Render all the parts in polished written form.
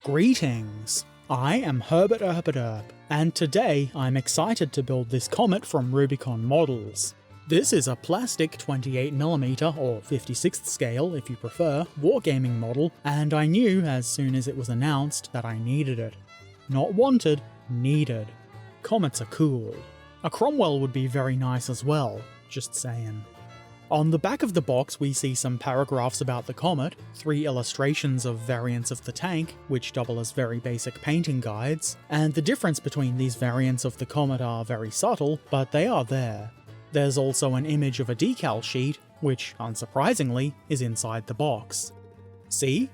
Greetings! I am Herbert Erpaderp, and today I'm excited to build this comet from Rubicon models. This is a plastic 28mm or 56th scale, if you prefer, wargaming model, and I knew as soon as it was announced that I needed it. Not wanted, needed. Comets are cool. A Cromwell would be very nice as well, just saying. On the back of the box we see some paragraphs about the comet, 3 illustrations of variants of the tank, which double as very basic painting guides, and the difference between these variants of the comet are very subtle, but they are there. There's also an image of a decal sheet, which, unsurprisingly, is inside the box. See?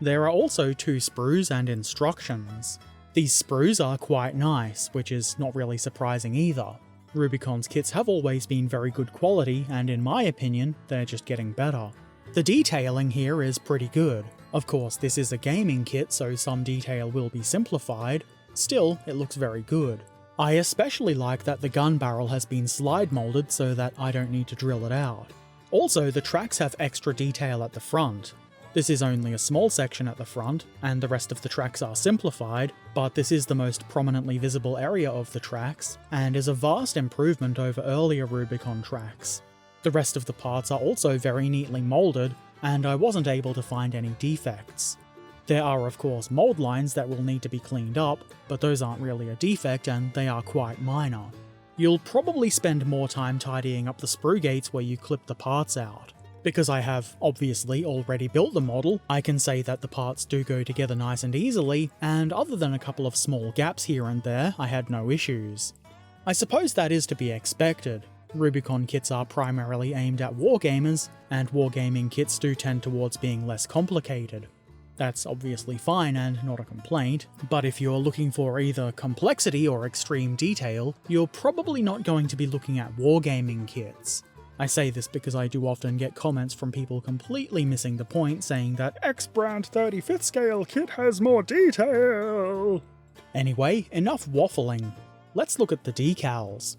There are also 2 sprues and instructions. These sprues are quite nice, which is not really surprising either. Rubicon's kits have always been very good quality, and in my opinion, they're just getting better. The detailing here is pretty good. Of course, this is a gaming kit, so some detail will be simplified. Still, it looks very good. I especially like that the gun barrel has been slide molded so that I don't need to drill it out. Also, the tracks have extra detail at the front. This is only a small section at the front, and the rest of the tracks are simplified, but this is the most prominently visible area of the tracks, and is a vast improvement over earlier Rubicon tracks. The rest of the parts are also very neatly moulded, and I wasn't able to find any defects. There are of course mould lines that will need to be cleaned up, but those aren't really a defect and they are quite minor. You'll probably spend more time tidying up the sprue gates where you clip the parts out. Because I have, obviously, already built the model, I can say that the parts do go together nice and easily, and other than a couple of small gaps here and there, I had no issues. I suppose that is to be expected. Rubicon kits are primarily aimed at wargamers, and wargaming kits do tend towards being less complicated. That's obviously fine and not a complaint, but if you're looking for either complexity or extreme detail, you're probably not going to be looking at wargaming kits. I say this because I do often get comments from people completely missing the point, saying that X brand 35th scale kit has more detail! Anyway, enough waffling. Let's look at the decals.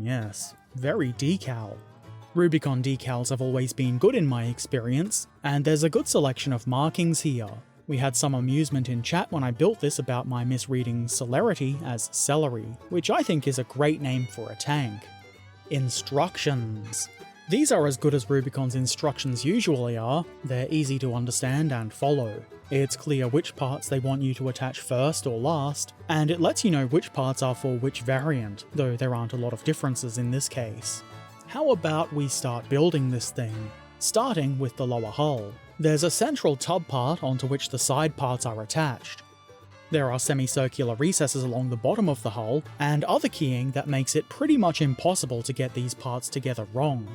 Yes, very decal. Rubicon decals have always been good in my experience, and there's a good selection of markings here. We had some amusement in chat when I built this about my misreading celerity as celery, which I think is a great name for a tank. Instructions. These are as good as Rubicon's instructions usually are. They're easy to understand and follow. It's clear which parts they want you to attach first or last, and it lets you know which parts are for which variant, though there aren't a lot of differences in this case. How about we start building this thing? Starting with the lower hull. There's a central tub part onto which the side parts are attached. There are semicircular recesses along the bottom of the hull, and other keying that makes it pretty much impossible to get these parts together wrong.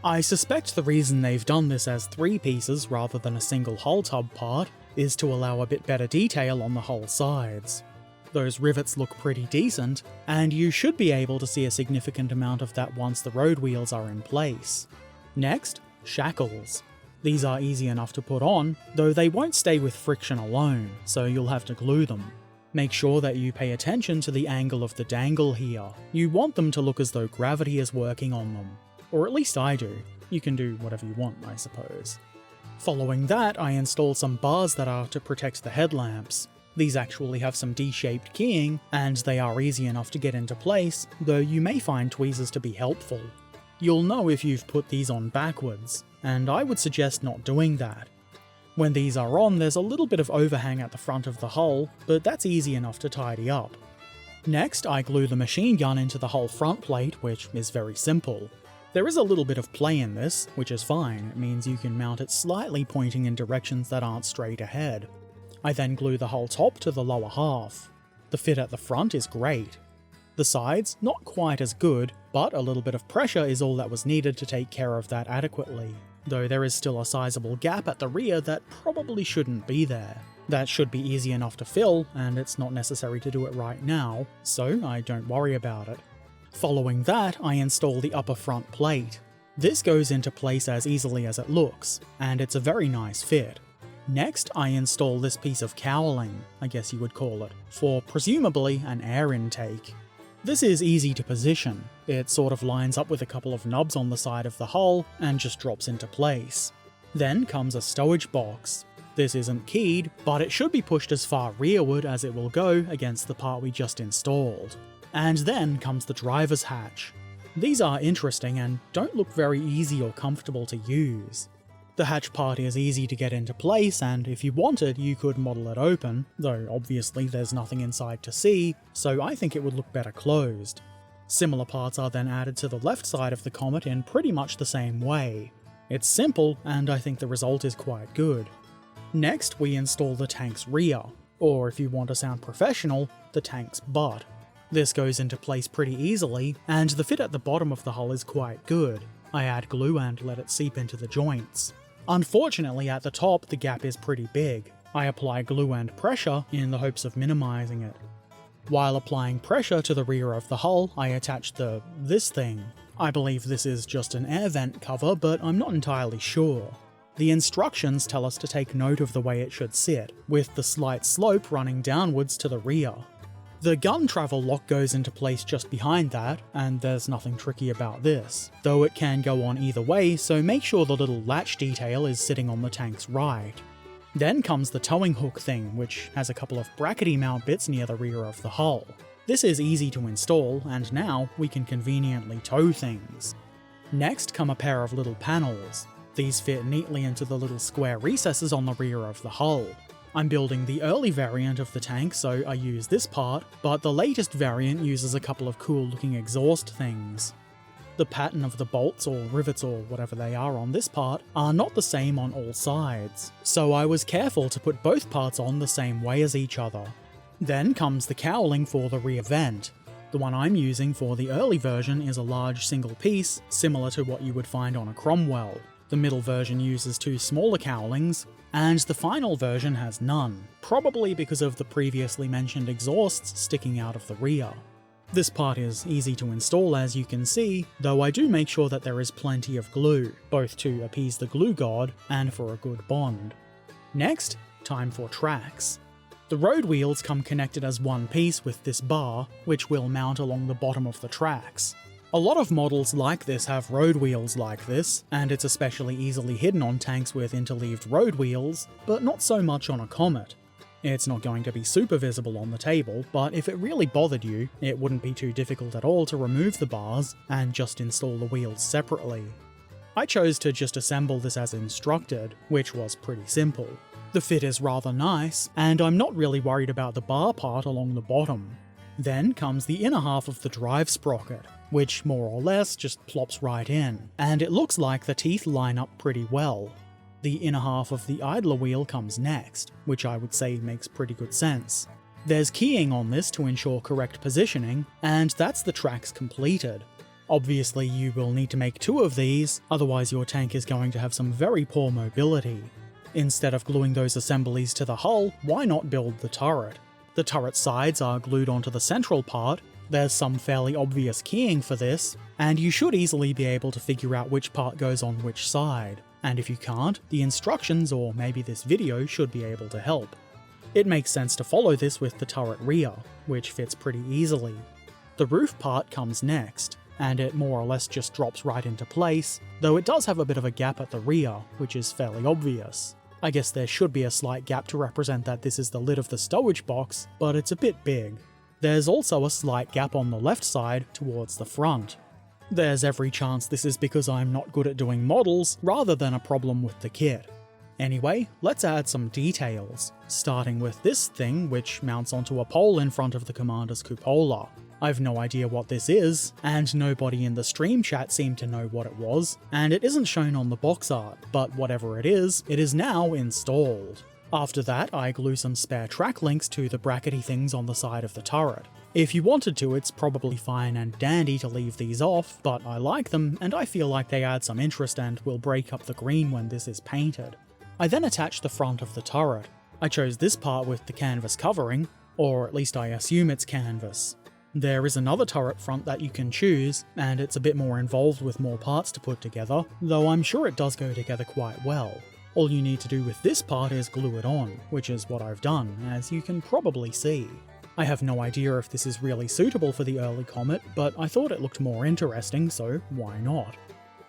I suspect the reason they've done this as 3 pieces rather than a single hull tub part is to allow a bit better detail on the hull sides. Those rivets look pretty decent, and you should be able to see a significant amount of that once the road wheels are in place. Next, shackles. These are easy enough to put on, though they won't stay with friction alone, so you'll have to glue them. Make sure that you pay attention to the angle of the dangle here. You want them to look as though gravity is working on them. Or at least I do. You can do whatever you want, I suppose. Following that, I install some bars that are to protect the headlamps. These actually have some D-shaped keying, and they are easy enough to get into place, though you may find tweezers to be helpful. You'll know if you've put these on backwards, and I would suggest not doing that. When these are on, there's a little bit of overhang at the front of the hull, but that's easy enough to tidy up. Next, I glue the machine gun into the hull front plate, which is very simple. There is a little bit of play in this, which is fine. It means you can mount it slightly pointing in directions that aren't straight ahead. I then glue the hull top to the lower half. The fit at the front is great. The sides, not quite as good, but a little bit of pressure is all that was needed to take care of that adequately, though there is still a sizable gap at the rear that probably shouldn't be there. That should be easy enough to fill, and it's not necessary to do it right now, so I don't worry about it. Following that, I install the upper front plate. This goes into place as easily as it looks, and it's a very nice fit. Next, I install this piece of cowling, I guess you would call it, for presumably an air intake. This is easy to position. It sort of lines up with a couple of nubs on the side of the hull and just drops into place. Then comes a stowage box. This isn't keyed, but it should be pushed as far rearward as it will go against the part we just installed. And then comes the driver's hatch. These are interesting and don't look very easy or comfortable to use. The hatch part is easy to get into place, and if you wanted, you could model it open, though obviously there's nothing inside to see, so I think it would look better closed. Similar parts are then added to the left side of the Comet in pretty much the same way. It's simple, and I think the result is quite good. Next, we install the tank's rear, or if you want to sound professional, the tank's butt. This goes into place pretty easily, and the fit at the bottom of the hull is quite good. I add glue and let it seep into the joints. Unfortunately, at the top, the gap is pretty big. I apply glue and pressure in the hopes of minimizing it. While applying pressure to the rear of the hull, I attach this thing. I believe this is just an air vent cover, but I'm not entirely sure. The instructions tell us to take note of the way it should sit, with the slight slope running downwards to the rear. The gun travel lock goes into place just behind that, and there's nothing tricky about this, though it can go on either way, so make sure the little latch detail is sitting on the tank's right. Then comes the towing hook thing, which has a couple of brackety mount bits near the rear of the hull. This is easy to install, and now we can conveniently tow things. Next come a pair of little panels. These fit neatly into the little square recesses on the rear of the hull. I'm building the early variant of the tank, so I use this part, but the latest variant uses a couple of cool looking exhaust things. The pattern of the bolts or rivets or whatever they are on this part are not the same on all sides, so I was careful to put both parts on the same way as each other. Then comes the cowling for the rear vent. The one I'm using for the early version is a large single piece, similar to what you would find on a Cromwell. The middle version uses two smaller cowlings, and the final version has none, probably because of the previously mentioned exhausts sticking out of the rear. This part is easy to install as you can see, though I do make sure that there is plenty of glue, both to appease the glue god and for a good bond. Next, time for tracks. The road wheels come connected as one piece with this bar, which will mount along the bottom of the tracks. A lot of models like this have road wheels like this, and it's especially easily hidden on tanks with interleaved road wheels, but not so much on a Comet. It's not going to be super visible on the table, but if it really bothered you, it wouldn't be too difficult at all to remove the bars and just install the wheels separately. I chose to just assemble this as instructed, which was pretty simple. The fit is rather nice, and I'm not really worried about the bar part along the bottom. Then comes the inner half of the drive sprocket, which more or less just plops right in, and it looks like the teeth line up pretty well. The inner half of the idler wheel comes next, which I would say makes pretty good sense. There's keying on this to ensure correct positioning, and that's the tracks completed. Obviously you will need to make two of these, otherwise your tank is going to have some very poor mobility. Instead of gluing those assemblies to the hull, why not build the turret? The turret sides are glued onto the central part, there's some fairly obvious keying for this, and you should easily be able to figure out which part goes on which side. And if you can't, the instructions or maybe this video should be able to help. It makes sense to follow this with the turret rear, which fits pretty easily. The roof part comes next, and it more or less just drops right into place, though it does have a bit of a gap at the rear, which is fairly obvious. I guess there should be a slight gap to represent that this is the lid of the stowage box, but it's a bit big. There's also a slight gap on the left side towards the front. There's every chance this is because I'm not good at doing models, rather than a problem with the kit. Anyway, let's add some details, starting with this thing which mounts onto a pole in front of the commander's cupola. I've no idea what this is, and nobody in the stream chat seemed to know what it was, and it isn't shown on the box art, but whatever it is now installed. After that, I glue some spare track links to the brackety things on the side of the turret. If you wanted to, it's probably fine and dandy to leave these off, but I like them, and I feel like they add some interest and will break up the green when this is painted. I then attach the front of the turret. I chose this part with the canvas covering, or at least I assume it's canvas. There is another turret front that you can choose, and it's a bit more involved with more parts to put together, though I'm sure it does go together quite well. All you need to do with this part is glue it on, which is what I've done, as you can probably see. I have no idea if this is really suitable for the early Comet, but I thought it looked more interesting, so why not?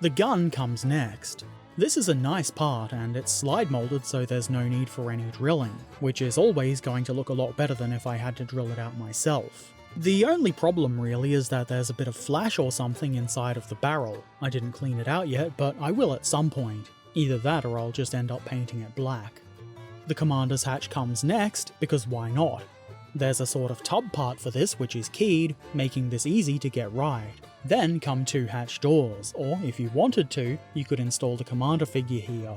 The gun comes next. This is a nice part, and it's slide molded so there's no need for any drilling, which is always going to look a lot better than if I had to drill it out myself. The only problem really is that there's a bit of flash or something inside of the barrel. I didn't clean it out yet, but I will at some point. Either that or I'll just end up painting it black. The commander's hatch comes next, because why not? There's a sort of tub part for this which is keyed, making this easy to get right. Then come 2 hatch doors, or if you wanted to, you could install the commander figure here.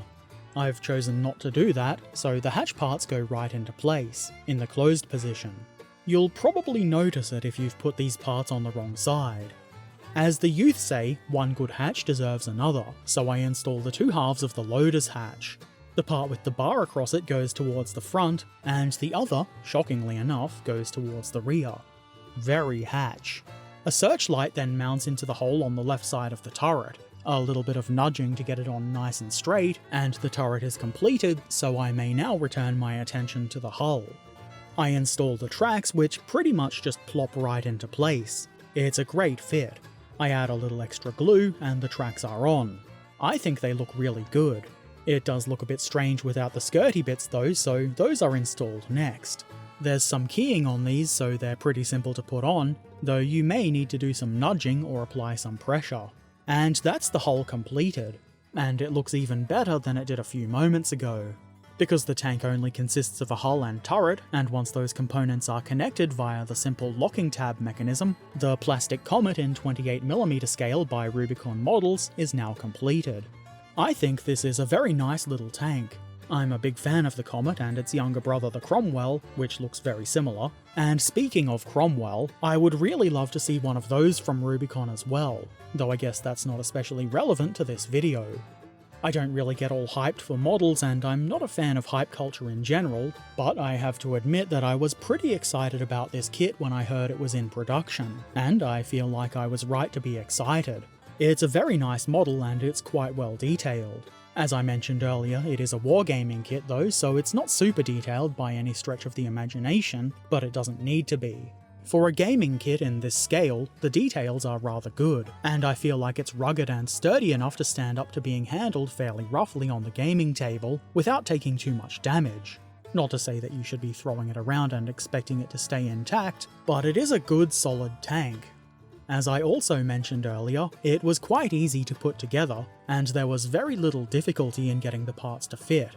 I've chosen not to do that, so the hatch parts go right into place, in the closed position. You'll probably notice it if you've put these parts on the wrong side. As the youth say, one good hatch deserves another, so I install the 2 halves of the loader's hatch. The part with the bar across it goes towards the front, and the other, shockingly enough, goes towards the rear. Very hatch. A searchlight then mounts into the hole on the left side of the turret. A little bit of nudging to get it on nice and straight, and the turret is completed, so I may now return my attention to the hull. I install the tracks, which pretty much just plop right into place. It's a great fit. I add a little extra glue, and the tracks are on. I think they look really good. It does look a bit strange without the skirty bits though, so those are installed next. There's some keying on these, so they're pretty simple to put on, though you may need to do some nudging or apply some pressure. And that's the hull completed, and it looks even better than it did a few moments ago. Because the tank only consists of a hull and turret, and once those components are connected via the simple locking tab mechanism, the plastic Comet in 28mm scale by Rubicon Models is now completed. I think this is a very nice little tank. I'm a big fan of the Comet and its younger brother the Cromwell, which looks very similar. And speaking of Cromwell, I would really love to see one of those from Rubicon as well, though I guess that's not especially relevant to this video. I don't really get all hyped for models, and I'm not a fan of hype culture in general, but I have to admit that I was pretty excited about this kit when I heard it was in production, and I feel like I was right to be excited. It's a very nice model and it's quite well detailed. As I mentioned earlier, it is a wargaming kit though, so it's not super detailed by any stretch of the imagination, but it doesn't need to be. For a gaming kit in this scale, the details are rather good, and I feel like it's rugged and sturdy enough to stand up to being handled fairly roughly on the gaming table without taking too much damage. Not to say that you should be throwing it around and expecting it to stay intact, but it is a good solid tank. As I also mentioned earlier, it was quite easy to put together, and there was very little difficulty in getting the parts to fit.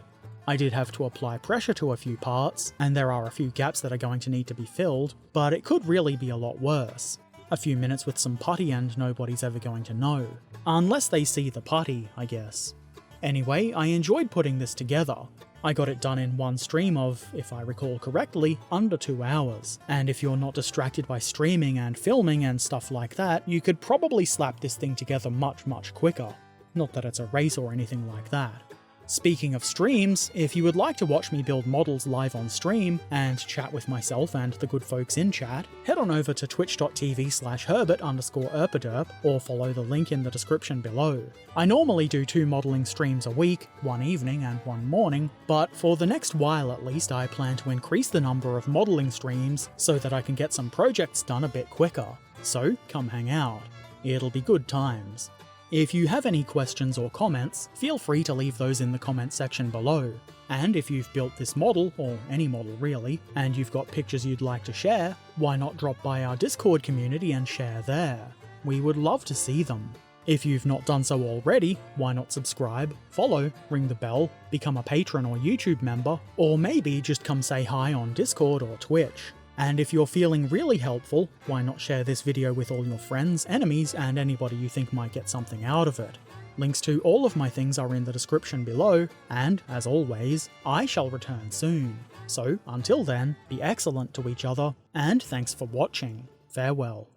I did have to apply pressure to a few parts, and there are a few gaps that are going to need to be filled, but it could really be a lot worse. A few minutes with some putty and nobody's ever going to know. Unless they see the putty, I guess. Anyway, I enjoyed putting this together. I got it done in one stream of, if I recall correctly, under 2 hours, and if you're not distracted by streaming and filming and stuff like that, you could probably slap this thing together much quicker. Not that it's a race or anything like that. Speaking of streams, if you would like to watch me build models live on stream, and chat with myself and the good folks in chat, head on over to twitch.tv/Herbert_Erpaderp, or follow the link in the description below. I normally do 2 modelling streams a week, one evening and one morning, but for the next while at least I plan to increase the number of modelling streams so that I can get some projects done a bit quicker. So come hang out. It'll be good times. If you have any questions or comments, feel free to leave those in the comment section below. And if you've built this model, or any model really, and you've got pictures you'd like to share, why not drop by our Discord community and share there? We would love to see them. If you've not done so already, why not subscribe, follow, ring the bell, become a patron or YouTube member, or maybe just come say hi on Discord or Twitch. And if you're feeling really helpful, why not share this video with all your friends, enemies, and anybody you think might get something out of it. Links to all of my things are in the description below, and, as always, I shall return soon. So, until then, be excellent to each other, and thanks for watching. Farewell.